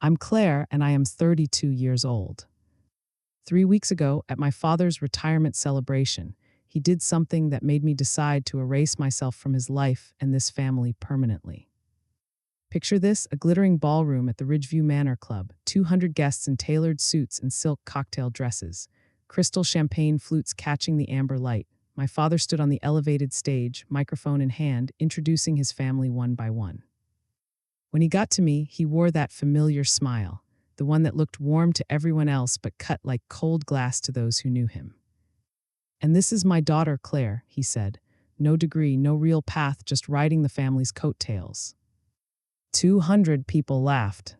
I'm Claire, and I am 32 years old. 3 weeks ago, at my father's retirement celebration, he did something that made me decide to erase myself from his life and this family permanently. Picture this: a glittering ballroom at the Ridgeview Manor Club, 200 guests in tailored suits and silk cocktail dresses, crystal champagne flutes catching the amber light. My father stood on the elevated stage, microphone in hand, introducing his family one by one. When he got to me, he wore that familiar smile, the one that looked warm to everyone else but cut like cold glass to those who knew him. "And this is my daughter, Claire," he said. "No degree, no real path, just riding the family's coattails." 200 people laughed.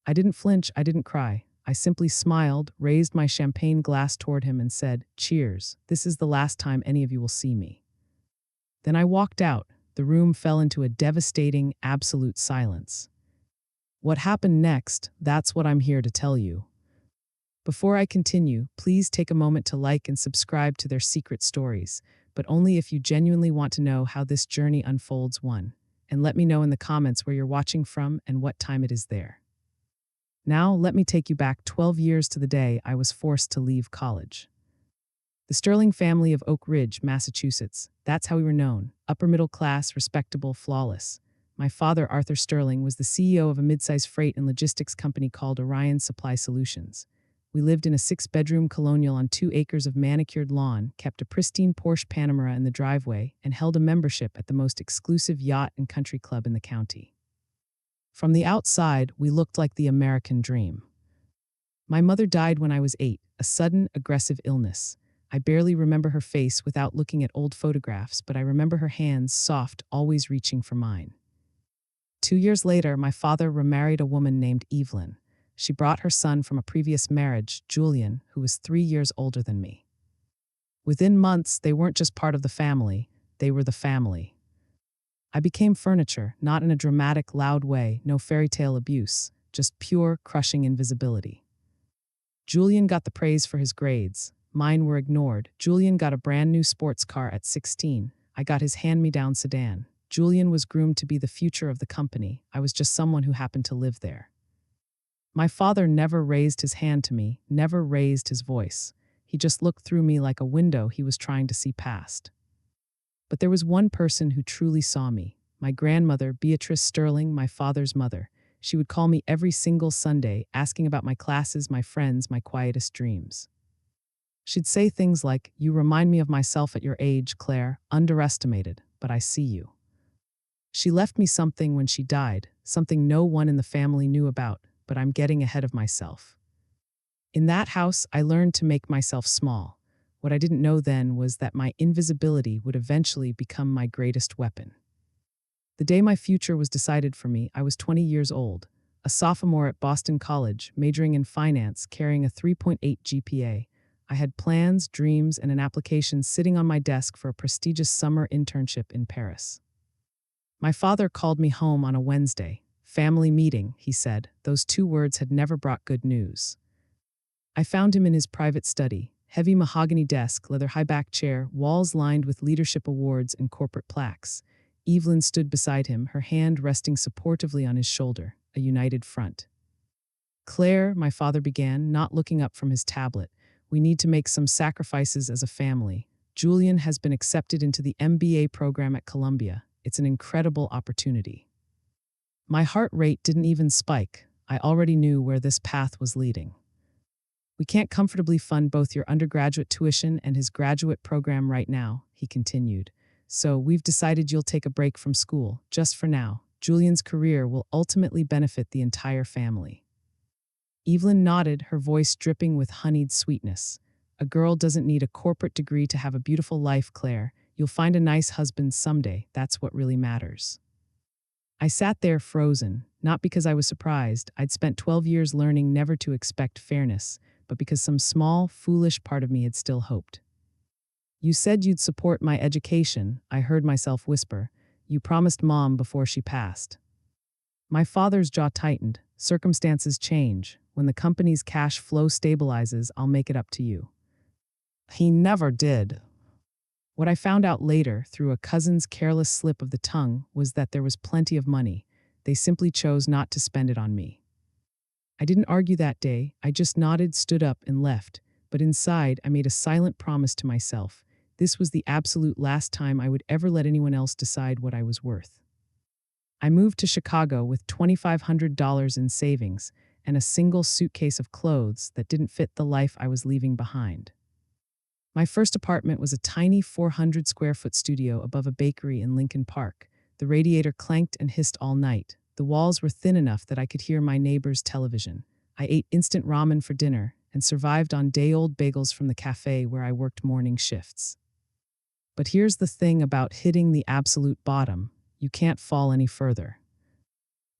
I didn't flinch, I didn't cry. I simply smiled, raised my champagne glass toward him and said, "Cheers, this is the last time any of you will see me." Then I walked out. The room fell into a devastating, absolute silence. What happened next, that's what I'm here to tell you. Before I continue, please take a moment to like and subscribe to Their Secret Stories, but only if you genuinely want to know how this journey unfolds. And let me know in the comments where you're watching from and what time it is there. Now, let me take you back 12 years to the day I was forced to leave college. The Sterling family of Oak Ridge, Massachusetts, that's how we were known: upper middle class, respectable, flawless. My father, Arthur Sterling, was the CEO of a mid-size freight and logistics company called Orion Supply Solutions. We lived in a 6-bedroom colonial on 2 acres of manicured lawn, kept a pristine Porsche Panamera in the driveway, and held a membership at the most exclusive yacht and country club in the county. From the outside, we looked like the American dream. My mother died when I was 8, a sudden, aggressive illness. I barely remember her face without looking at old photographs, but I remember her hands, soft, always reaching for mine. 2 years later, my father remarried a woman named Evelyn. She brought her son from a previous marriage, Julian, who was 3 years older than me. Within months, they weren't just part of the family, they were the family. I became furniture, not in a dramatic, loud way, no fairy tale abuse, just pure, crushing invisibility. Julian got the praise for his grades. Mine were ignored. Julian got a brand new sports car at 16. I got his hand-me-down sedan. Julian was groomed to be the future of the company. I was just someone who happened to live there. My father never raised his hand to me, never raised his voice. He just looked through me like a window he was trying to see past. But there was one person who truly saw me: my grandmother, Beatrice Sterling, my father's mother. She would call me every single Sunday, asking about my classes, my friends, my quietest dreams. She'd say things like, "You remind me of myself at your age, Claire, underestimated, but I see you." She left me something when she died, something no one in the family knew about, but I'm getting ahead of myself. In that house, I learned to make myself small. What I didn't know then was that my invisibility would eventually become my greatest weapon. The day my future was decided for me, I was 20 years old, a sophomore at Boston College, majoring in finance, carrying a 3.8 GPA. I had plans, dreams, and an application sitting on my desk for a prestigious summer internship in Paris. My father called me home on a Wednesday. "Family meeting," he said. Those 2 words had never brought good news. I found him in his private study, heavy mahogany desk, leather high-back chair, walls lined with leadership awards and corporate plaques. Evelyn stood beside him, her hand resting supportively on his shoulder, a united front. "Claire," my father began, not looking up from his tablet, "we need to make some sacrifices as a family. Julian has been accepted into the MBA program at Columbia. It's an incredible opportunity." My heart rate didn't even spike. I already knew where this path was leading. "We can't comfortably fund both your undergraduate tuition and his graduate program right now," he continued. "So we've decided you'll take a break from school, just for now. Julian's career will ultimately benefit the entire family." Evelyn nodded, her voice dripping with honeyed sweetness. "A girl doesn't need a corporate degree to have a beautiful life, Claire. You'll find a nice husband someday. That's what really matters." I sat there frozen, not because I was surprised. I'd spent 12 years learning never to expect fairness, but because some small, foolish part of me had still hoped. "You said you'd support my education," I heard myself whisper. "You promised Mom before she passed." My father's jaw tightened. "Circumstances change. When the company's cash flow stabilizes, I'll make it up to you." He never did. What I found out later, through a cousin's careless slip of the tongue, was that there was plenty of money. They simply chose not to spend it on me. I didn't argue that day. I just nodded, stood up, and left. But inside, I made a silent promise to myself. This was the absolute last time I would ever let anyone else decide what I was worth. I moved to Chicago with $2,500 in savings and a single suitcase of clothes that didn't fit the life I was leaving behind. My first apartment was a tiny 400 square foot studio above a bakery in Lincoln Park. The radiator clanked and hissed all night. The walls were thin enough that I could hear my neighbor's television. I ate instant ramen for dinner and survived on day-old bagels from the cafe where I worked morning shifts. But here's the thing about hitting the absolute bottom. You can't fall any further.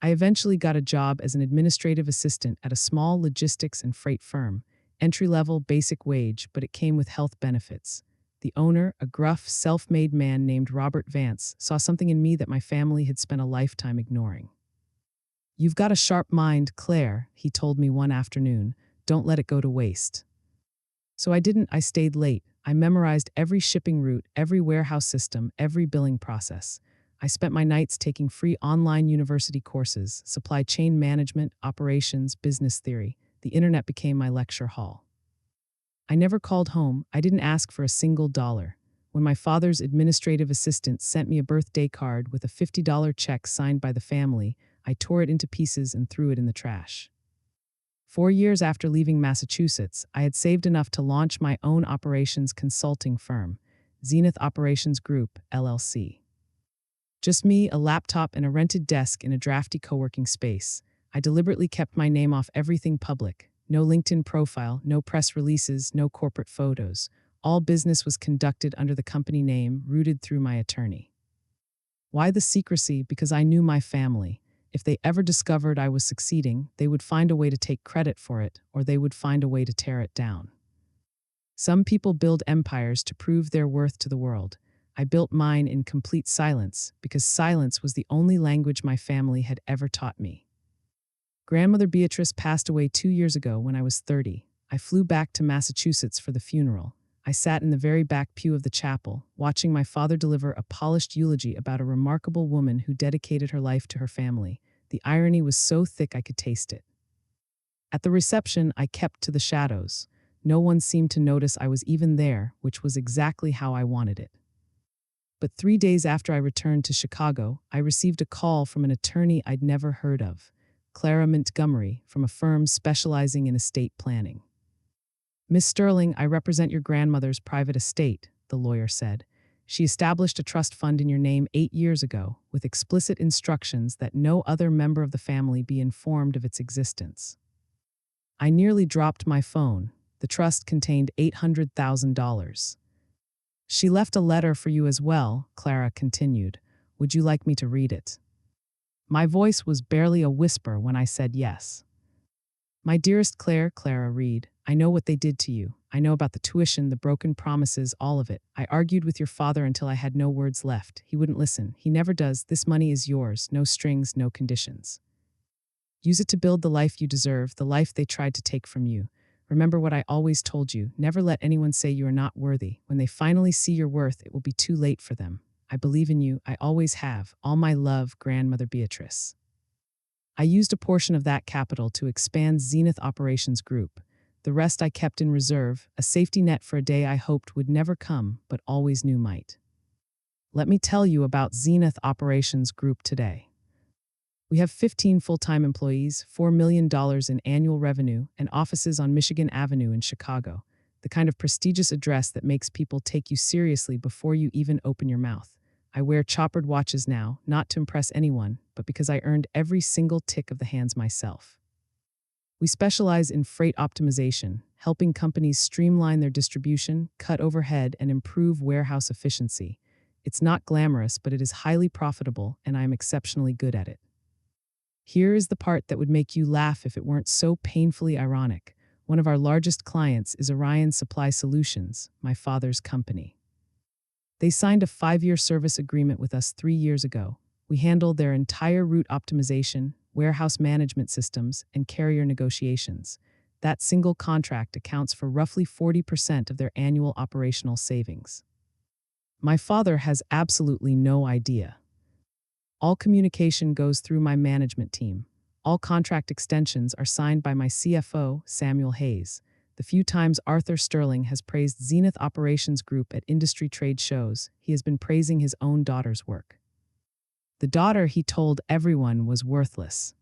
I eventually got a job as an administrative assistant at a small logistics and freight firm. Entry-level, basic wage, but it came with health benefits. The owner, a gruff, self-made man named Robert Vance, saw something in me that my family had spent a lifetime ignoring. "You've got a sharp mind, Claire," he told me one afternoon. "Don't let it go to waste." So I didn't. I stayed late. I memorized every shipping route, every warehouse system, every billing process. I spent my nights taking free online university courses, supply chain management, operations, business theory. The internet became my lecture hall. I never called home. I didn't ask for a single dollar. When my father's administrative assistant sent me a birthday card with a $50 check signed by the family, I tore it into pieces and threw it in the trash. 4 years after leaving Massachusetts, I had saved enough to launch my own operations consulting firm, Zenith Operations Group, LLC. Just me, a laptop, and a rented desk in a drafty co-working space. I deliberately kept my name off everything public. No LinkedIn profile, no press releases, no corporate photos. All business was conducted under the company name, routed through my attorney. Why the secrecy? Because I knew my family. If they ever discovered I was succeeding, they would find a way to take credit for it, or they would find a way to tear it down. Some people build empires to prove their worth to the world. I built mine in complete silence, because silence was the only language my family had ever taught me. Grandmother Beatrice passed away 2 years ago when I was 30. I flew back to Massachusetts for the funeral. I sat in the very back pew of the chapel, watching my father deliver a polished eulogy about a remarkable woman who dedicated her life to her family. The irony was so thick I could taste it. At the reception, I kept to the shadows. No one seemed to notice I was even there, which was exactly how I wanted it. But 3 days after I returned to Chicago, I received a call from an attorney I'd never heard of, Clara Montgomery, from a firm specializing in estate planning. "Miss Sterling, I represent your grandmother's private estate," the lawyer said. "She established a trust fund in your name 8 years ago, with explicit instructions that no other member of the family be informed of its existence." I nearly dropped my phone. The trust contained $800,000. "She left a letter for you as well," Clara continued. "Would you like me to read it?" My voice was barely a whisper when I said yes. "My dearest Claire," Clara read, "I know what they did to you. I know about the tuition, the broken promises, all of it. I argued with your father until I had no words left. He wouldn't listen. He never does. This money is yours. No strings, no conditions. Use it to build the life you deserve, the life they tried to take from you. Remember what I always told you. Never let anyone say you are not worthy. When they finally see your worth, it will be too late for them. I believe in you. I always have. All my love, Grandmother Beatrice." I used a portion of that capital to expand Zenith Operations Group. The rest I kept in reserve, a safety net for a day I hoped would never come, but always knew might. Let me tell you about Zenith Operations Group today. We have 15 full-time employees, $4 million in annual revenue, and offices on Michigan Avenue in Chicago, the kind of prestigious address that makes people take you seriously before you even open your mouth. I wear choppered watches now, not to impress anyone, but because I earned every single tick of the hands myself. We specialize in freight optimization, helping companies streamline their distribution, cut overhead, and improve warehouse efficiency. It's not glamorous, but it is highly profitable, and I am exceptionally good at it. Here is the part that would make you laugh if it weren't so painfully ironic. One of our largest clients is Orion Supply Solutions, my father's company. They signed a 5-year service agreement with us 3 years ago. We handle their entire route optimization, warehouse management systems, and carrier negotiations. That single contract accounts for roughly 40% of their annual operational savings. My father has absolutely no idea. All communication goes through my management team. All contract extensions are signed by my CFO, Samuel Hayes. The few times Arthur Sterling has praised Zenith Operations Group at industry trade shows, he has been praising his own daughter's work. The daughter, he told everyone, was worthless.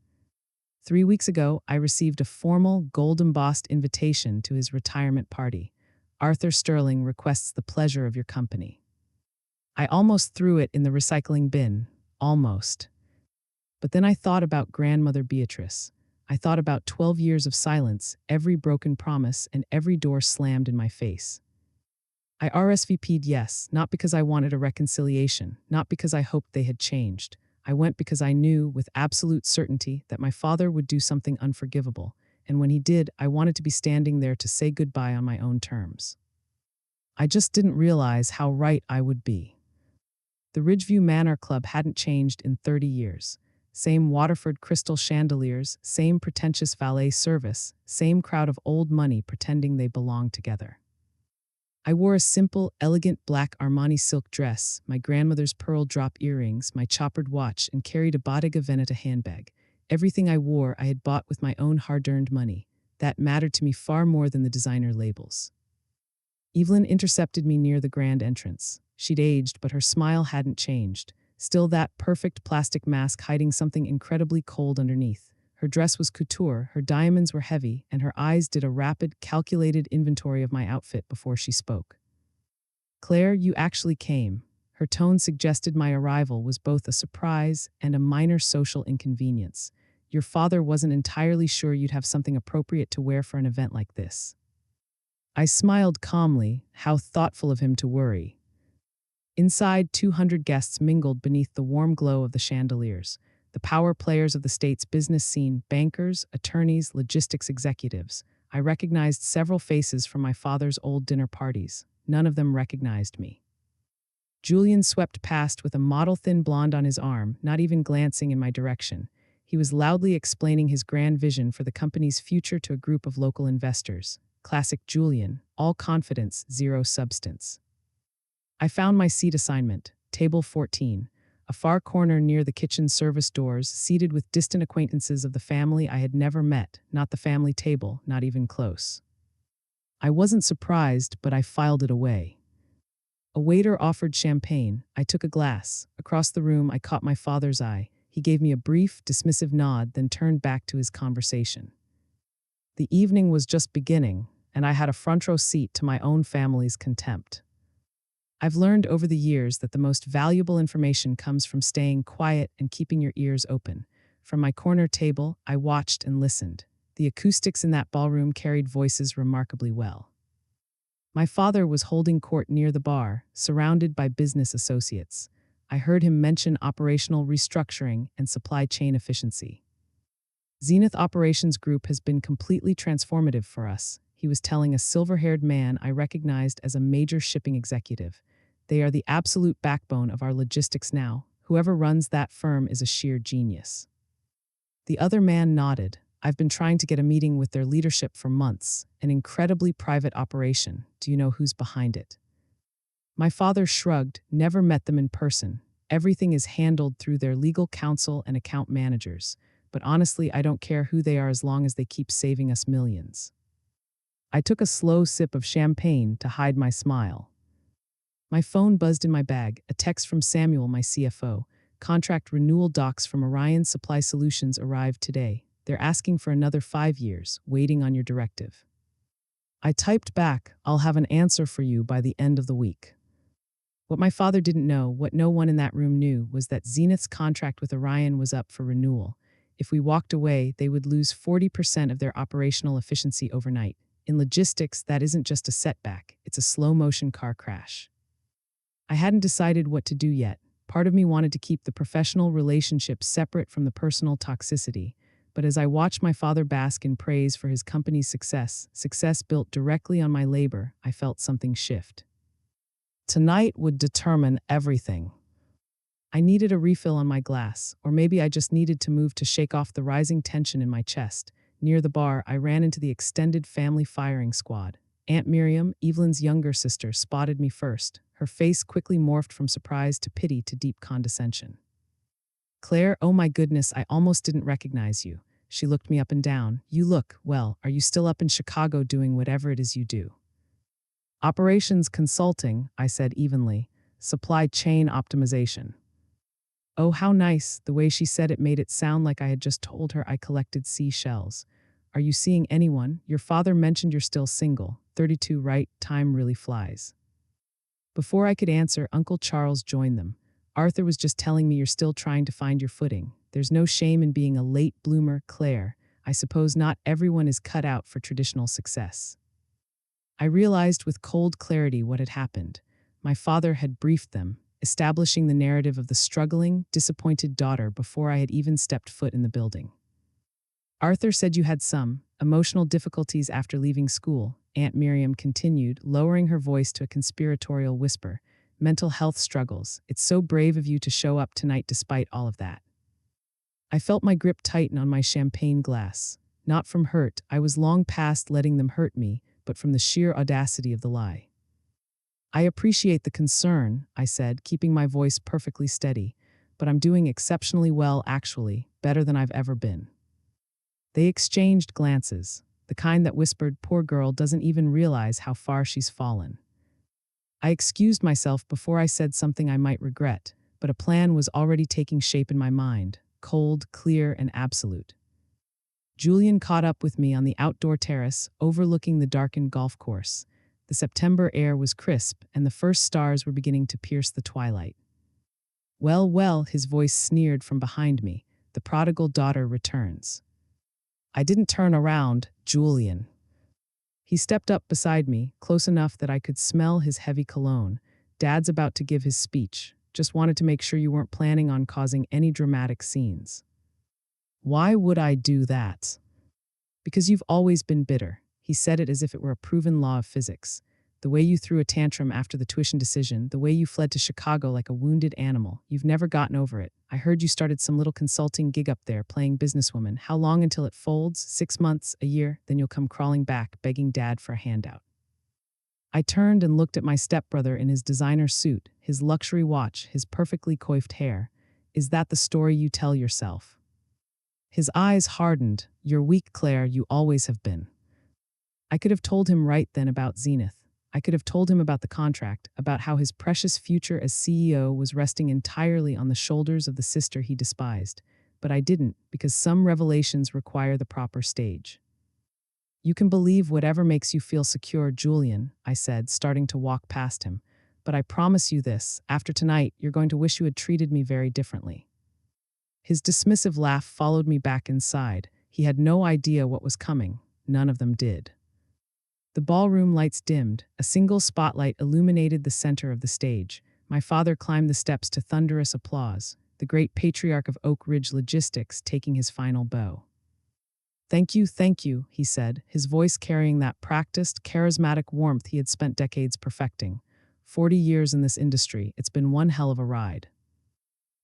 3 weeks ago, I received a formal, gold-embossed invitation to his retirement party. Arthur Sterling requests the pleasure of your company. I almost threw it in the recycling bin. Almost. But then I thought about grandmother Beatrice. I thought about 12 years of silence, every broken promise, and every door slammed in my face. I RSVP'd yes, not because I wanted a reconciliation, not because I hoped they had changed. I went because I knew, with absolute certainty, that my father would do something unforgivable, and when he did, I wanted to be standing there to say goodbye on my own terms. I just didn't realize how right I would be. The Ridgeview Manor Club hadn't changed in 30 years. Same Waterford crystal chandeliers, same pretentious valet service, same crowd of old money pretending they belonged together. I wore a simple, elegant black Armani silk dress, my grandmother's pearl drop earrings, my choppered watch, and carried a Bottega Veneta handbag. Everything I wore I had bought with my own hard-earned money. That mattered to me far more than the designer labels. Evelyn intercepted me near the grand entrance. She'd aged, but her smile hadn't changed. Still that perfect plastic mask hiding something incredibly cold underneath. Her dress was couture, her diamonds were heavy, and her eyes did a rapid, calculated inventory of my outfit before she spoke. "Claire, you actually came." Her tone suggested my arrival was both a surprise and a minor social inconvenience. "Your father wasn't entirely sure you'd have something appropriate to wear for an event like this." I smiled calmly. How thoughtful of him to worry. Inside, 200 guests mingled beneath the warm glow of the chandeliers. The power players of the state's business scene, bankers, attorneys, logistics executives. I recognized several faces from my father's old dinner parties. None of them recognized me. Julian swept past with a model-thin blonde on his arm, not even glancing in my direction. He was loudly explaining his grand vision for the company's future to a group of local investors. Classic Julian, all confidence, zero substance. I found my seat assignment, table 14, a far corner near the kitchen service doors, seated with distant acquaintances of the family I had never met, not the family table, not even close. I wasn't surprised, but I filed it away. A waiter offered champagne. I took a glass. Across the room, I caught my father's eye. He gave me a brief, dismissive nod, then turned back to his conversation. The evening was just beginning, and I had a front row seat to my own family's contempt. I've learned over the years that the most valuable information comes from staying quiet and keeping your ears open. From my corner table, I watched and listened. The acoustics in that ballroom carried voices remarkably well. My father was holding court near the bar, surrounded by business associates. I heard him mention operational restructuring and supply chain efficiency. Zenith Operations Group has been completely transformative for us, he was telling a silver-haired man I recognized as a major shipping executive. They are the absolute backbone of our logistics now. Whoever runs that firm is a sheer genius. The other man nodded. I've been trying to get a meeting with their leadership for months. An incredibly private operation. Do you know who's behind it? My father shrugged, never met them in person. Everything is handled through their legal counsel and account managers. But honestly, I don't care who they are as long as they keep saving us millions. I took a slow sip of champagne to hide my smile. My phone buzzed in my bag, a text from Samuel, my CFO. Contract renewal docs from Orion Supply Solutions arrived today. They're asking for another 5 years, waiting on your directive. I typed back, I'll have an answer for you by the end of the week. What my father didn't know, what no one in that room knew, was that Zenith's contract with Orion was up for renewal. If we walked away, they would lose 40% of their operational efficiency overnight. In logistics, that isn't just a setback, it's a slow-motion car crash. I hadn't decided what to do yet. Part of me wanted to keep the professional relationship separate from the personal toxicity, but as I watched my father bask in praise for his company's success built directly on my labor, I felt something shift. Tonight would determine everything. I needed a refill on my glass, or maybe I just needed to move to shake off the rising tension in my chest. Near the bar, I ran into the extended family firing squad. Aunt Miriam, Evelyn's younger sister, spotted me first. Her face quickly morphed from surprise to pity to deep condescension. "Claire, oh my goodness, I almost didn't recognize you. She looked me up and down. You look, well, are you still up in Chicago doing whatever it is you do? Operations consulting, I said evenly. Supply chain optimization. Oh, how nice. The way she said it made it sound like I had just told her I collected seashells. Are you seeing anyone? Your father mentioned you're still single. 32, right? Time really flies. Before I could answer, Uncle Charles joined them. Arthur was just telling me you're still trying to find your footing. There's no shame in being a late bloomer, Claire. I suppose not everyone is cut out for traditional success. I realized with cold clarity what had happened. My father had briefed them, establishing the narrative of the struggling, disappointed daughter before I had even stepped foot in the building. Arthur said you had some emotional difficulties after leaving school, Aunt Miriam continued, lowering her voice to a conspiratorial whisper. Mental health struggles. It's so brave of you to show up tonight despite all of that. I felt my grip tighten on my champagne glass. Not from hurt, I was long past letting them hurt me, but from the sheer audacity of the lie. I appreciate the concern, I said, keeping my voice perfectly steady, but I'm doing exceptionally well actually, better than I've ever been. They exchanged glances, the kind that whispered, poor girl doesn't even realize how far she's fallen. I excused myself before I said something I might regret, but a plan was already taking shape in my mind, cold, clear, and absolute. Julian caught up with me on the outdoor terrace overlooking the darkened golf course. The September air was crisp, and the first stars were beginning to pierce the twilight. Well, well, his voice sneered from behind me, the prodigal daughter returns. I didn't turn around, Julian. He stepped up beside me, close enough that I could smell his heavy cologne. Dad's about to give his speech. Just wanted to make sure you weren't planning on causing any dramatic scenes. Why would I do that? Because you've always been bitter. He said it as if it were a proven law of physics. The way you threw a tantrum after the tuition decision, the way you fled to Chicago like a wounded animal, you've never gotten over it. I heard you started some little consulting gig up there playing businesswoman. How long until it folds? 6 months, a year, then you'll come crawling back, begging Dad for a handout. I turned and looked at my stepbrother in his designer suit, his luxury watch, his perfectly coiffed hair. Is that the story you tell yourself? His eyes hardened. You're weak, Claire, you always have been. I could have told him right then about Zenith. I could have told him about the contract, about how his precious future as CEO was resting entirely on the shoulders of the sister he despised. But I didn't, because some revelations require the proper stage. You can believe whatever makes you feel secure, Julian, I said, starting to walk past him. But I promise you this, after tonight, you're going to wish you had treated me very differently. His dismissive laugh followed me back inside. He had no idea what was coming. None of them did. The ballroom lights dimmed. A single spotlight illuminated the center of the stage. My father climbed the steps to thunderous applause, the great patriarch of Oak Ridge Logistics taking his final bow. Thank you, he said, his voice carrying that practiced, charismatic warmth he had spent decades perfecting. 40 years in this industry, it's been one hell of a ride.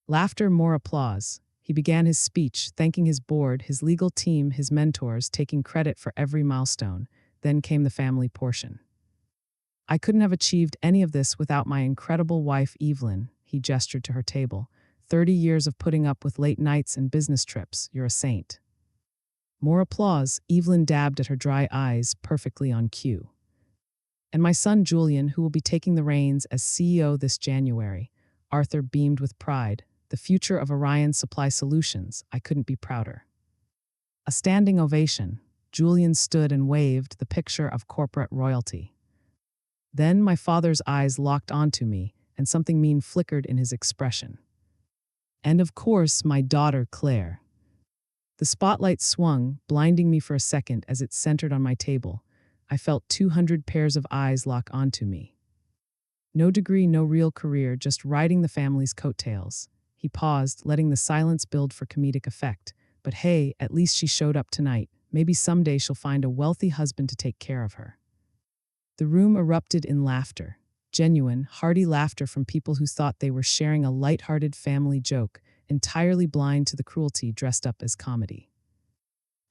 Laughter, more applause. He began his speech, thanking his board, his legal team, his mentors, taking credit for every milestone. Then came the family portion. I couldn't have achieved any of this without my incredible wife, Evelyn, he gestured to her table. 30 years of putting up with late nights and business trips. You're a saint. More applause. Evelyn dabbed at her dry eyes, perfectly on cue. And my son, Julian, who will be taking the reins as CEO this January. Arthur beamed with pride. The future of Orion Supply Solutions. I couldn't be prouder. A standing ovation. Julian stood and waved, the picture of corporate royalty. Then my father's eyes locked onto me, and something mean flickered in his expression. And of course, my daughter, Claire. The spotlight swung, blinding me for a second as it centered on my table. I felt 200 pairs of eyes lock onto me. No degree, no real career, just riding the family's coattails. He paused, letting the silence build for comedic effect. But hey, at least she showed up tonight. Maybe someday she'll find a wealthy husband to take care of her. The room erupted in laughter. Genuine, hearty laughter from people who thought they were sharing a light-hearted family joke, entirely blind to the cruelty dressed up as comedy.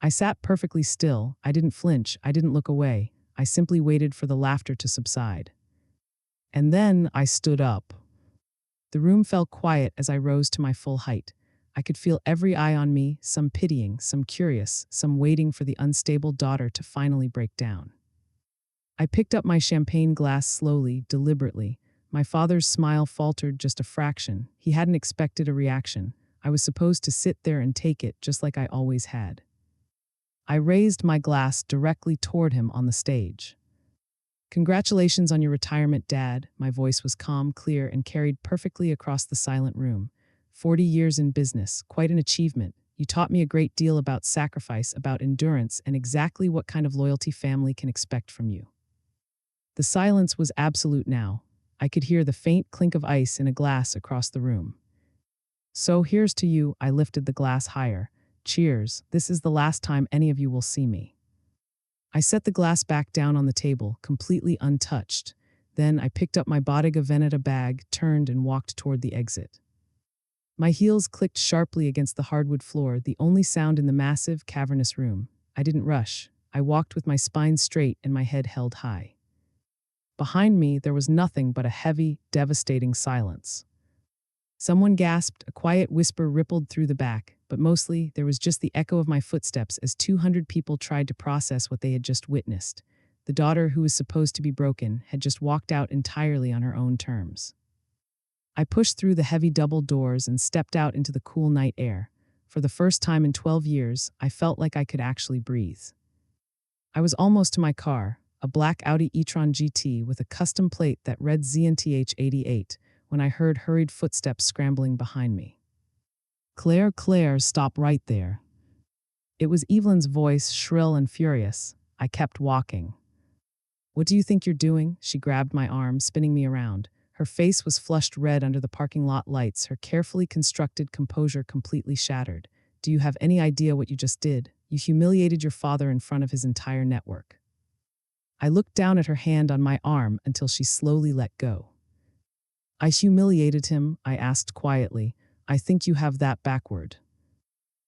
I sat perfectly still. I didn't flinch. I didn't look away. I simply waited for the laughter to subside. And then I stood up. The room fell quiet as I rose to my full height. I could feel every eye on me, some pitying, some curious, some waiting for the unstable daughter to finally break down. I picked up my champagne glass slowly, deliberately. My father's smile faltered just a fraction. He hadn't expected a reaction. I was supposed to sit there and take it, just like I always had. I raised my glass directly toward him on the stage. "Congratulations on your retirement, Dad." My voice was calm, clear, and carried perfectly across the silent room. 40 years in business, quite an achievement. You taught me a great deal about sacrifice, about endurance, and exactly what kind of loyalty family can expect from you. The silence was absolute now. I could hear the faint clink of ice in a glass across the room. "So here's to you." I lifted the glass higher. "Cheers. This is the last time any of you will see me." I set the glass back down on the table, completely untouched. Then I picked up my Bottega Veneta bag, turned, and walked toward the exit. My heels clicked sharply against the hardwood floor, the only sound in the massive, cavernous room. I didn't rush. I walked with my spine straight and my head held high. Behind me, there was nothing but a heavy, devastating silence. Someone gasped, a quiet whisper rippled through the back, but mostly there was just the echo of my footsteps as 200 people tried to process what they had just witnessed. The daughter who was supposed to be broken had just walked out entirely on her own terms. I pushed through the heavy double doors and stepped out into the cool night air. For the first time in 12 years, I felt like I could actually breathe. I was almost to my car, a black Audi e-tron GT with a custom plate that read Zenith 88, when I heard hurried footsteps scrambling behind me. Claire, stop right there." It was Evelyn's voice, shrill and furious. I kept walking. "What do you think you're doing?" She grabbed my arm, spinning me around. Her face was flushed red under the parking lot lights, her carefully constructed composure completely shattered. "Do you have any idea what you just did? You humiliated your father in front of his entire network." I looked down at her hand on my arm until she slowly let go. "I humiliated him?" I asked quietly. "I think you have that backward."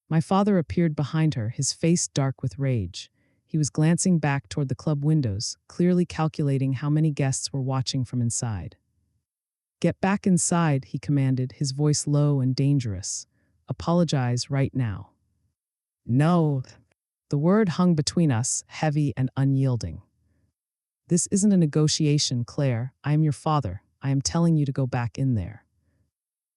My father appeared behind her, his face dark with rage. He was glancing back toward the club windows, clearly calculating how many guests were watching from inside. "Get back inside," he commanded, his voice low and dangerous. "Apologize right now." "No." The word hung between us, heavy and unyielding. "This isn't a negotiation, Claire. I am your father. I am telling you to go back in there."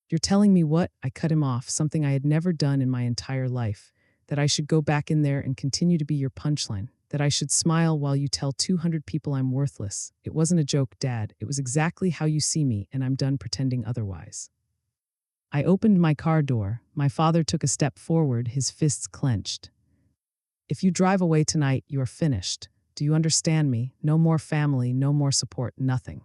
"You're telling me what?" I cut him off, something I had never done in my entire life. That I should go back in there and continue to be your punchline. That I should smile while you tell 200 people I'm worthless. It wasn't a joke, Dad. It was exactly how you see me, and I'm done pretending otherwise. I opened my car door. My father took a step forward, his fists clenched. "If you drive away tonight, you are finished. Do you understand me? No more family, no more support, nothing."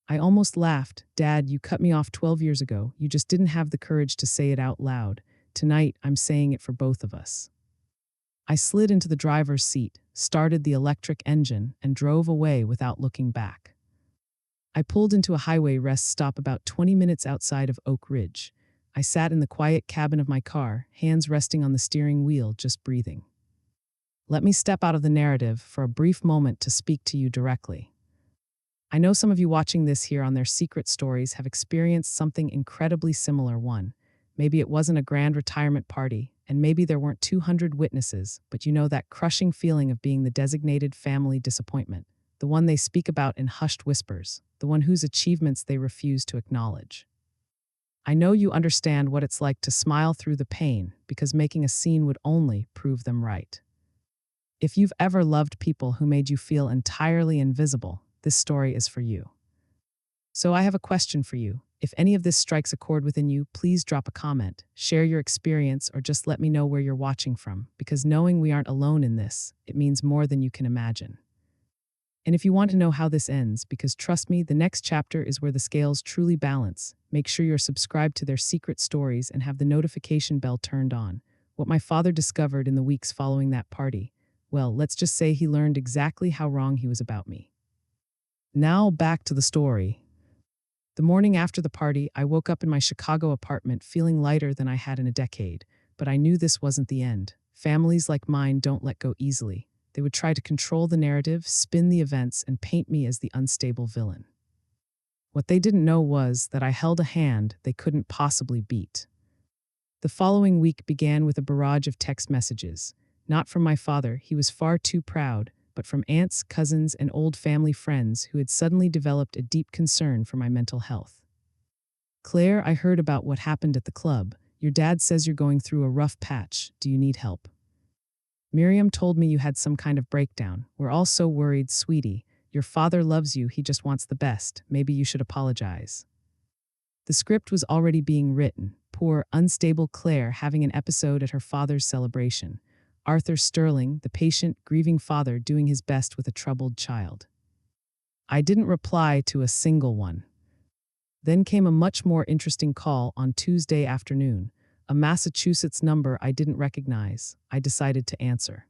I almost laughed. "Dad, you cut me off 12 years ago. You just didn't have the courage to say it out loud. Tonight, I'm saying it for both of us." I slid into the driver's seat, started the electric engine, and drove away without looking back. I pulled into a highway rest stop about 20 minutes outside of Oak Ridge. I sat in the quiet cabin of my car, hands resting on the steering wheel, just breathing. Let me step out of the narrative for a brief moment to speak to you directly. I know some of you watching this here on their secret stories have experienced something incredibly similar. Maybe it wasn't a grand retirement party, and maybe there weren't 200 witnesses, but you know that crushing feeling of being the designated family disappointment, the one they speak about in hushed whispers, the one whose achievements they refuse to acknowledge. I know you understand what it's like to smile through the pain, because making a scene would only prove them right. If you've ever loved people who made you feel entirely invisible, this story is for you. So I have a question for you. If any of this strikes a chord within you, please drop a comment, share your experience, or just let me know where you're watching from, because knowing we aren't alone in this, it means more than you can imagine. And if you want to know how this ends, because trust me, the next chapter is where the scales truly balance, make sure you're subscribed to their secret stories and have the notification bell turned on. What my father discovered in the weeks following that party, well, let's just say he learned exactly how wrong he was about me. Now back to the story. The morning after the party, I woke up in my Chicago apartment feeling lighter than I had in a decade, but I knew this wasn't the end. Families like mine don't let go easily. They would try to control the narrative, spin the events, and paint me as the unstable villain. What they didn't know was that I held a hand they couldn't possibly beat. The following week began with a barrage of text messages. Not from my father, he was far too proud, but from aunts, cousins, and old family friends who had suddenly developed a deep concern for my mental health. Claire, I heard about what happened at the club. Your dad says you're going through a rough patch. Do you need help? Miriam told me you had some kind of breakdown. We're all so worried, sweetie. Your father loves you, he just wants the best. Maybe you should apologize. The script was already being written. Poor, unstable Claire having an episode at her father's celebration. Arthur Sterling, the patient, grieving father, doing his best with a troubled child. I didn't reply to a single one. Then came a much more interesting call on Tuesday afternoon. A Massachusetts number I didn't recognize. I decided to answer.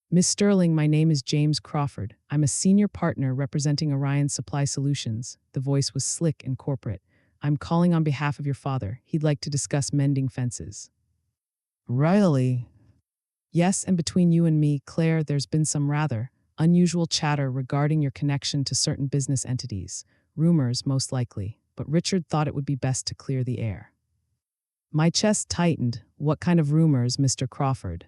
Miss Sterling, my name is James Crawford. I'm a senior partner representing Orion Supply Solutions. The voice was slick and corporate. I'm calling on behalf of your father. He'd like to discuss mending fences. Really? Yes, and between you and me, Claire, there's been some rather unusual chatter regarding your connection to certain business entities. Rumors, most likely, but Richard thought it would be best to clear the air. My chest tightened. What kind of rumors, Mr. Crawford?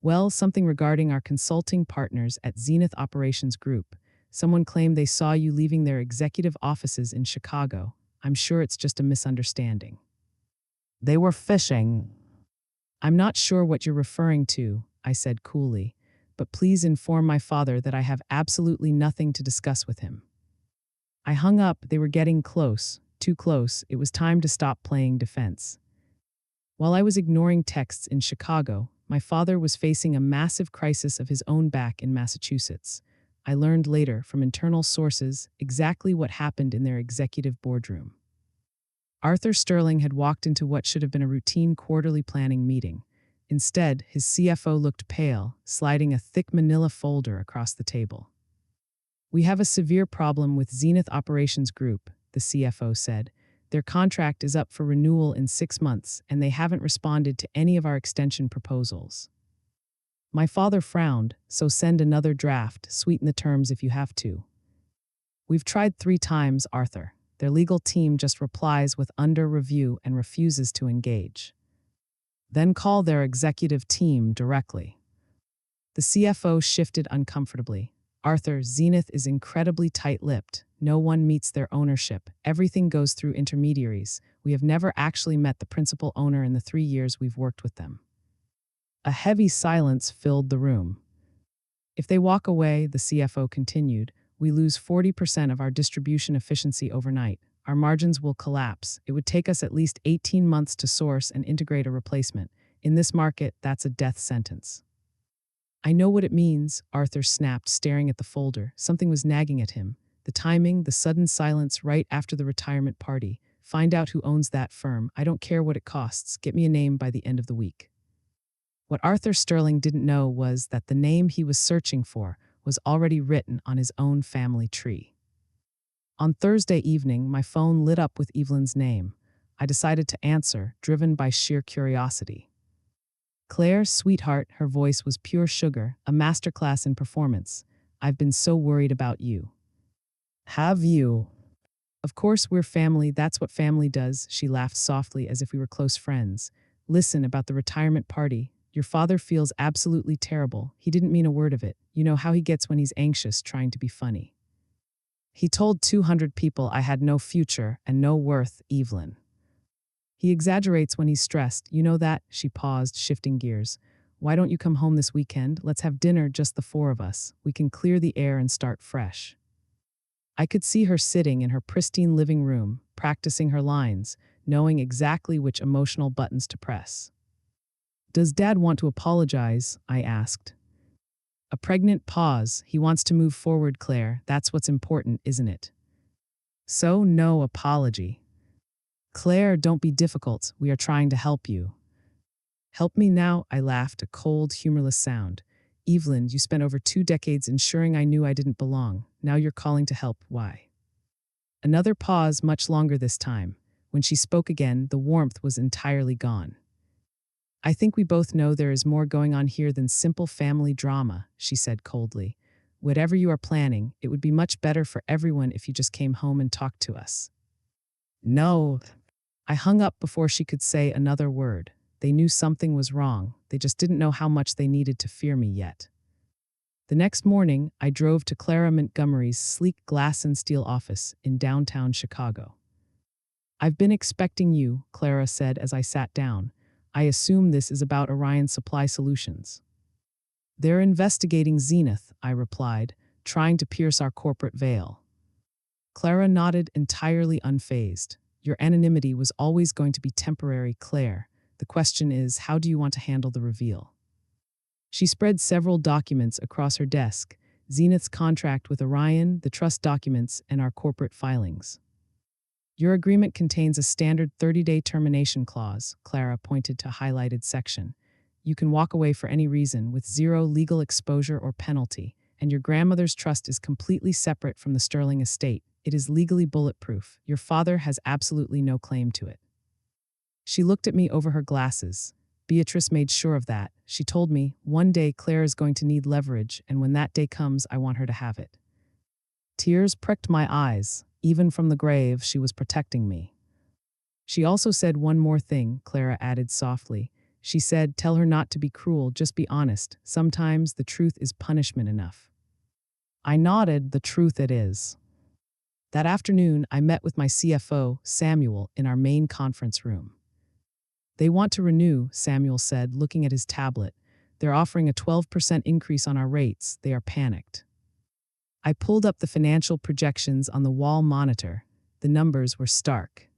Well, something regarding our consulting partners at Zenith Operations Group. Someone claimed they saw you leaving their executive offices in Chicago. I'm sure it's just a misunderstanding. They were fishing. I'm not sure what you're referring to, I said coolly, but please inform my father that I have absolutely nothing to discuss with him. I hung up. They were getting close, too close. It was time to stop playing defense. While I was ignoring texts in Chicago, my father was facing a massive crisis of his own back in Massachusetts. I learned later from internal sources exactly what happened in their executive boardroom. Arthur Sterling had walked into what should have been a routine quarterly planning meeting. Instead, his CFO looked pale, sliding a thick manila folder across the table. We have a severe problem with Zenith Operations Group, the CFO said. Their contract is up for renewal in 6 months, and they haven't responded to any of our extension proposals. My father frowned, so send another draft, sweeten the terms if you have to. We've tried 3 times, Arthur. Their legal team just replies with under review and refuses to engage. Then call their executive team directly. The CFO shifted uncomfortably. Arthur, Zenith is incredibly tight-lipped. No one meets their ownership. Everything goes through intermediaries. We have never actually met the principal owner in the 3 years we've worked with them. A heavy silence filled the room. If they walk away, the CFO continued, we lose 40% of our distribution efficiency overnight. Our margins will collapse. It would take us at least 18 months to source and integrate a replacement. In this market, that's a death sentence. I know what it means, Arthur snapped, staring at the folder. Something was nagging at him. The timing, the sudden silence right after the retirement party. Find out who owns that firm. I don't care what it costs. Get me a name by the end of the week. What Arthur Sterling didn't know was that the name he was searching for was already written on his own family tree. On Thursday evening, my phone lit up with Evelyn's name. I decided to answer, driven by sheer curiosity. Claire, sweetheart, her voice was pure sugar, a masterclass in performance. I've been so worried about you. Have you? Of course we're family, that's what family does, she laughed softly as if we were close friends. Listen, about the retirement party. Your father feels absolutely terrible. He didn't mean a word of it. You know how he gets when he's anxious, trying to be funny. He told 200 people I had no future and no worth, Evelyn. He exaggerates when he's stressed. You know that? She paused, shifting gears. Why don't you come home this weekend? Let's have dinner, just the 4 of us. We can clear the air and start fresh. I could see her sitting in her pristine living room, practicing her lines, knowing exactly which emotional buttons to press. Does Dad want to apologize? I asked. A pregnant pause. He wants to move forward, Claire. That's what's important, isn't it? So, no apology. Claire, don't be difficult. We are trying to help you. Help me now, I laughed, a cold, humorless sound. Evelyn, you spent over 2 decades ensuring I knew I didn't belong. Now you're calling to help. Why? Another pause, much longer this time. When she spoke again, the warmth was entirely gone. I think we both know there is more going on here than simple family drama, she said coldly. Whatever you are planning, it would be much better for everyone if you just came home and talked to us. No. I hung up before she could say another word. They knew something was wrong. They just didn't know how much they needed to fear me yet. The next morning, I drove to Clara Montgomery's sleek glass and steel office in downtown Chicago. "I've been expecting you," Clara said as I sat down. "I assume this is about Orion Supply Solutions." "They're investigating Zenith," I replied, trying to pierce our corporate veil. Clara nodded, entirely unfazed. "Your anonymity was always going to be temporary, Claire. The question is, how do you want to handle the reveal?" She spread several documents across her desk: Zenith's contract with Orion, the trust documents, and our corporate filings. "Your agreement contains a standard 30-day termination clause," Clara pointed to a highlighted section. "You can walk away for any reason with zero legal exposure or penalty, and your grandmother's trust is completely separate from the Sterling estate. It is legally bulletproof. Your father has absolutely no claim to it." She looked at me over her glasses. "Beatrice made sure of that. She told me, one day Claire is going to need leverage, and when that day comes, I want her to have it." Tears pricked my eyes. Even from the grave, she was protecting me. "She also said one more thing," Clara added softly. "She said, tell her not to be cruel, just be honest. Sometimes the truth is punishment enough." I nodded. "The truth it is." That afternoon, I met with my CFO, Samuel, in our main conference room. "They want to renew," Samuel said, looking at his tablet. "They're offering a 12% increase on our rates. They are panicked." I pulled up the financial projections on the wall monitor. The numbers were stark.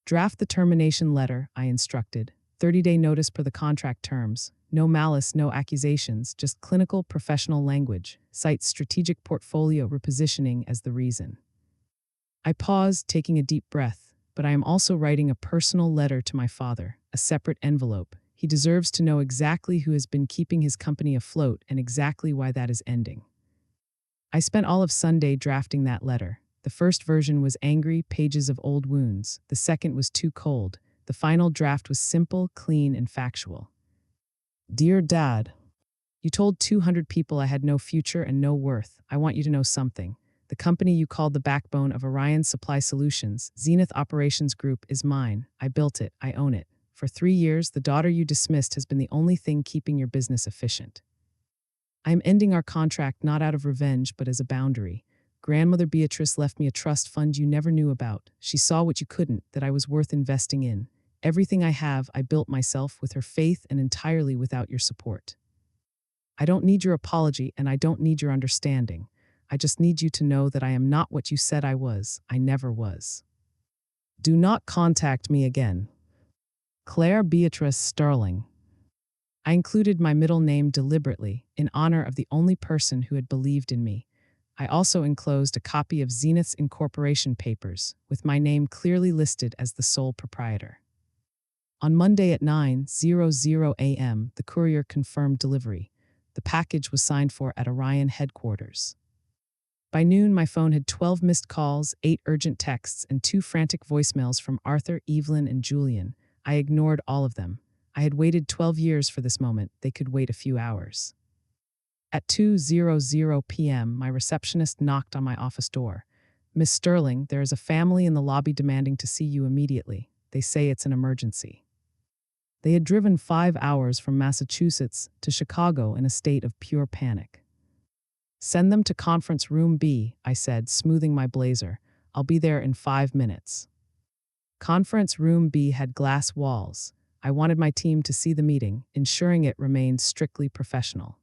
"Draft the termination letter," I instructed. 30-day notice per the contract terms. No malice, no accusations, just clinical, professional language. Cite strategic portfolio repositioning as the reason. I paused, taking a deep breath. "But I am also writing a personal letter to my father, a separate envelope. He deserves to know exactly who has been keeping his company afloat and exactly why that is ending." I spent all of Sunday drafting that letter. The first version was angry, pages of old wounds. The second was too cold. The final draft was simple, clean, and factual. "Dear Dad, you told 200 people I had no future and no worth. I want you to know something. The company you called the backbone of Orion Supply Solutions, Zenith Operations Group, is mine. I built it. I own it. For 3 years, the daughter you dismissed has been the only thing keeping your business efficient. I am ending our contract not out of revenge, but as a boundary. Grandmother Beatrice left me a trust fund you never knew about. She saw what you couldn't, that I was worth investing in. Everything I have, I built myself with her faith and entirely without your support. I don't need your apology and I don't need your understanding. I just need you to know that I am not what you said I was. I never was. Do not contact me again. Claire Beatrice Sterling." I included my middle name deliberately, in honor of the only person who had believed in me. I also enclosed a copy of Zenith's incorporation papers, with my name clearly listed as the sole proprietor. On Monday at 9:00 a.m., the courier confirmed delivery. The package was signed for at Orion headquarters. By noon, my phone had 12 missed calls, 8 urgent texts, and 2 frantic voicemails from Arthur, Evelyn, and Julian. I ignored all of them. I had waited 12 years for this moment. They could wait a few hours. At 2:00 p.m., my receptionist knocked on my office door. "Miss Sterling, there is a family in the lobby demanding to see you immediately. They say it's an emergency." They had driven 5 hours from Massachusetts to Chicago in a state of pure panic. "Send them to conference room B," I said, smoothing my blazer. "I'll be there in 5 minutes." Conference room B had glass walls. I wanted my team to see the meeting, ensuring it remained strictly professional.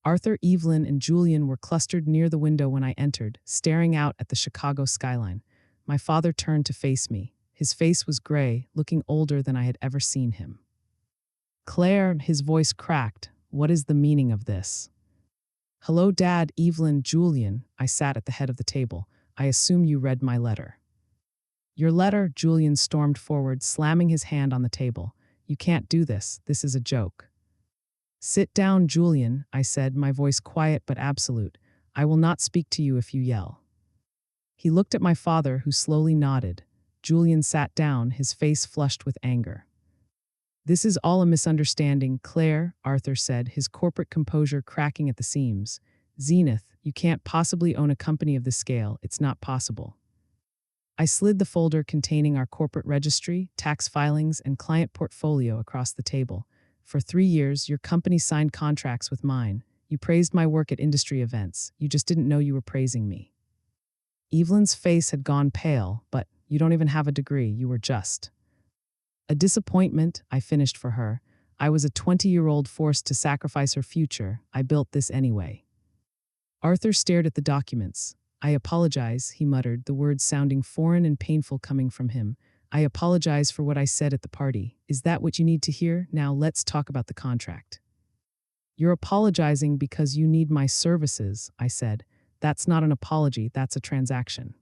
Arthur, Evelyn, and Julian were clustered near the window when I entered, staring out at the Chicago skyline. My father turned to face me. His face was gray, looking older than I had ever seen him. "Claire," his voice cracked, "what is the meaning of this?" "Hello, Dad, Evelyn, Julian." I sat at the head of the table. "I assume you read my letter." "Your letter?" Julian stormed forward, slamming his hand on the table. "You can't do this. This is a joke." "Sit down, Julian," I said, my voice quiet but absolute. "I will not speak to you if you yell." He looked at my father, who slowly nodded. Julian sat down, his face flushed with anger. "This is all a misunderstanding, Claire," Arthur said, his corporate composure cracking at the seams. "Zenith, you can't possibly own a company of this scale. It's not possible." I slid the folder containing our corporate registry, tax filings, and client portfolio across the table. For 3 years, your company signed contracts with mine. You praised my work at industry events. You just didn't know you were praising me. Evelyn's face had gone pale, but you don't even have a degree. You were just a disappointment, I finished for her. I was a 20-year-old forced to sacrifice her future. I built this anyway. Arthur stared at the documents. I apologize, he muttered, the words sounding foreign and painful coming from him. I apologize for what I said at the party. Is that what you need to hear? Now let's talk about the contract. You're apologizing because you need my services, I said. That's not an apology, that's a transaction.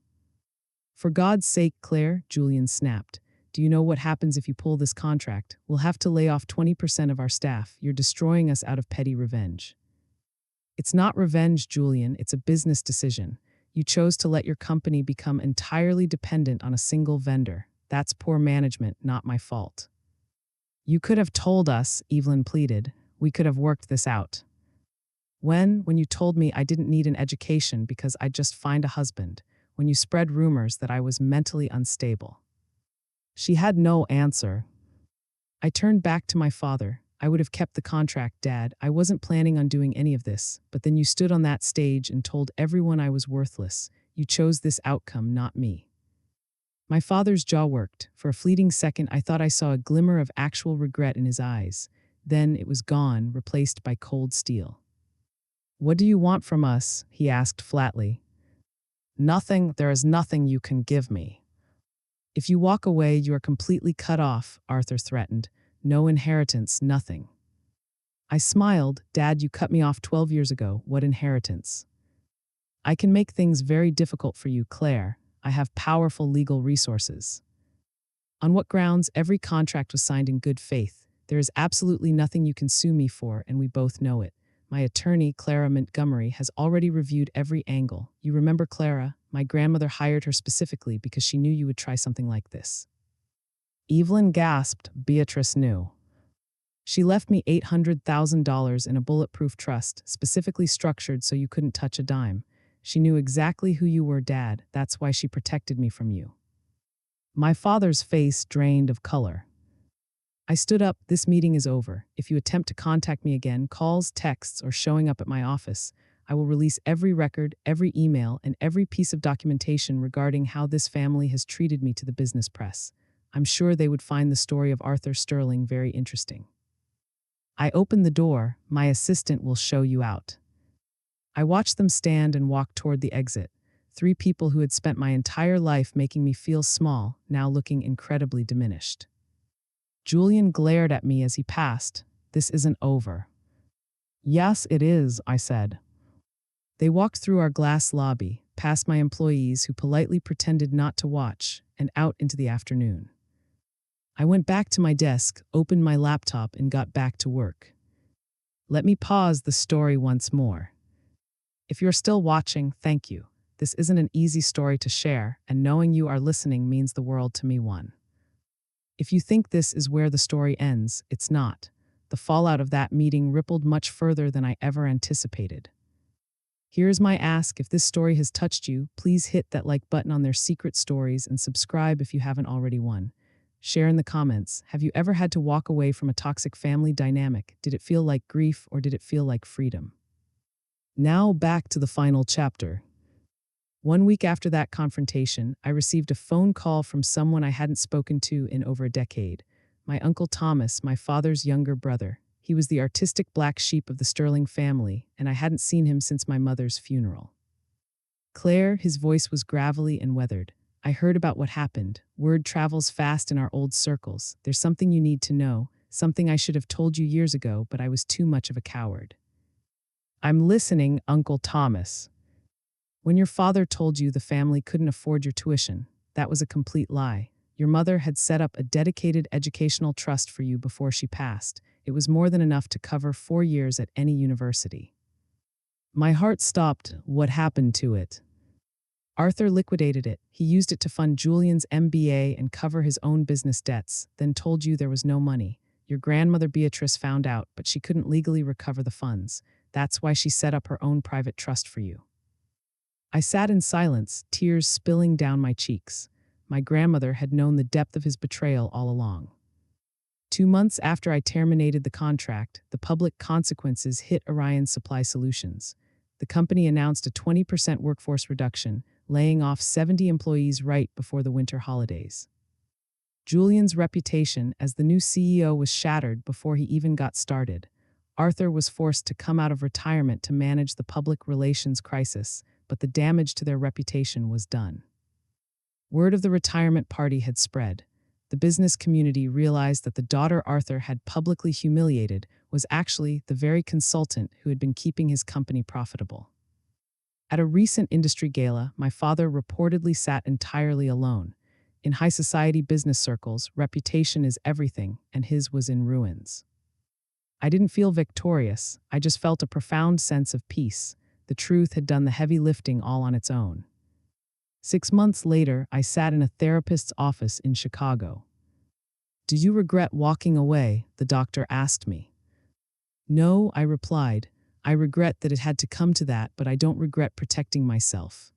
For God's sake, Claire, Julian snapped. Do you know what happens if you pull this contract? We'll have to lay off 20% of our staff. You're destroying us out of petty revenge. It's not revenge, Julian, it's a business decision. You chose to let your company become entirely dependent on a single vendor. That's poor management, not my fault. You could have told us, Evelyn pleaded. We could have worked this out. When you told me I didn't need an education because I'd just find a husband. When you spread rumors that I was mentally unstable. She had no answer. I turned back to my father. I would have kept the contract, Dad. I wasn't planning on doing any of this, but then you stood on that stage and told everyone I was worthless. You chose this outcome, not me. My father's jaw worked. For a fleeting second, I thought I saw a glimmer of actual regret in his eyes. Then it was gone, replaced by cold steel. What do you want from us? He asked flatly. Nothing. There is nothing you can give me. If you walk away, you are completely cut off, Arthur threatened. No inheritance, nothing. I smiled. Dad, you cut me off 12 years ago. What inheritance? I can make things very difficult for you, Claire. I have powerful legal resources. On what grounds? Every contract was signed in good faith. There is absolutely nothing you can sue me for, and we both know it. My attorney, Clara Montgomery, has already reviewed every angle. You remember Clara? My grandmother hired her specifically because she knew you would try something like this. Evelyn gasped. Beatrice knew. She left me $800,000 in a bulletproof trust, specifically structured so you couldn't touch a dime. She knew exactly who you were, Dad. That's why she protected me from you. My father's face drained of color. I stood up. This meeting is over. If you attempt to contact me again, calls, texts, or showing up at my office, I will release every record, every email, and every piece of documentation regarding how this family has treated me to the business press. I'm sure they would find the story of Arthur Sterling very interesting. I opened the door. My assistant will show you out. I watched them stand and walk toward the exit. 3 people who had spent my entire life making me feel small, now looking incredibly diminished. Julian glared at me as he passed. This isn't over. Yes, it is, I said. They walked through our glass lobby, past my employees who politely pretended not to watch, and out into the afternoon. I went back to my desk, opened my laptop, and got back to work. Let me pause the story once more. If you're still watching, thank you. This isn't an easy story to share, and knowing you are listening means the world to me. If you think this is where the story ends, it's not. The fallout of that meeting rippled much further than I ever anticipated. Here's my ask. If this story has touched you, please hit that like button on Their Secret Stories and subscribe if you haven't already. Share in the comments. Have you ever had to walk away from a toxic family dynamic? Did it feel like grief or did it feel like freedom? Now back to the final chapter. 1 week after that confrontation, I received a phone call from someone I hadn't spoken to in over a decade. My Uncle Thomas, my father's younger brother. He was the artistic black sheep of the Sterling family, and I hadn't seen him since my mother's funeral. Claire, his voice was gravelly and weathered. I heard about what happened. Word travels fast in our old circles. There's something you need to know, something I should have told you years ago, but I was too much of a coward. I'm listening, Uncle Thomas. When your father told you the family couldn't afford your tuition, that was a complete lie. Your mother had set up a dedicated educational trust for you before she passed. It was more than enough to cover 4 years at any university. My heart stopped. What happened to it? Arthur liquidated it. He used it to fund Julian's MBA and cover his own business debts, then told you there was no money. Your grandmother Beatrice found out, but she couldn't legally recover the funds. That's why she set up her own private trust for you. I sat in silence, tears spilling down my cheeks. my grandmother had known the depth of his betrayal all along. 2 months after I terminated the contract, the public consequences hit Orion Supply Solutions. The company announced a 20% workforce reduction, laying off 70 employees right before the winter holidays. Julian's reputation as the new CEO was shattered before he even got started. Arthur was forced to come out of retirement to manage the public relations crisis, but the damage to their reputation was done. Word of the retirement party had spread. The business community realized that the daughter Arthur had publicly humiliated was actually the very consultant who had been keeping his company profitable. At a recent industry gala, my father reportedly sat entirely alone. In high society business circles, reputation is everything, and his was in ruins. I didn't feel victorious, I just felt a profound sense of peace. The truth had done the heavy lifting all on its own. 6 months later, I sat in a therapist's office in Chicago. "Do you regret walking away?" the doctor asked me. "No," I replied. "I regret that it had to come to that, but I don't regret protecting myself."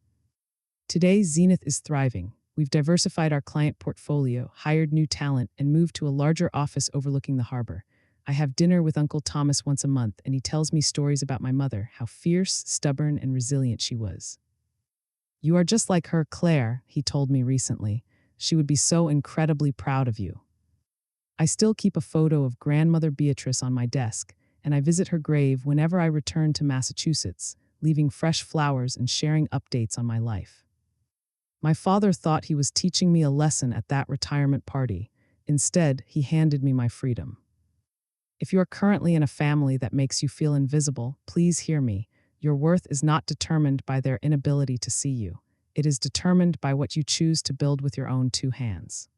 Today, Zenith is thriving. We've diversified our client portfolio, hired new talent, and moved to a larger office overlooking the harbor. I have dinner with Uncle Thomas once a month, and he tells me stories about my mother, how fierce, stubborn, and resilient she was. "You are just like her, Claire," he told me recently. "She would be so incredibly proud of you." I still keep a photo of grandmother Beatrice on my desk, and I visit her grave whenever I return to Massachusetts, leaving fresh flowers and sharing updates on my life. My father thought he was teaching me a lesson at that retirement party. Instead, he handed me my freedom. If you are currently in a family that makes you feel invisible, please hear me. Your worth is not determined by their inability to see you. It is determined by what you choose to build with your own 2 hands.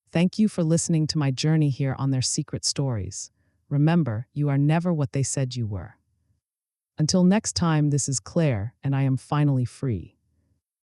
Thank you for listening to my journey here on their secret stories. Remember, you are never what they said you were. Until next time, this is Claire, and I am finally free.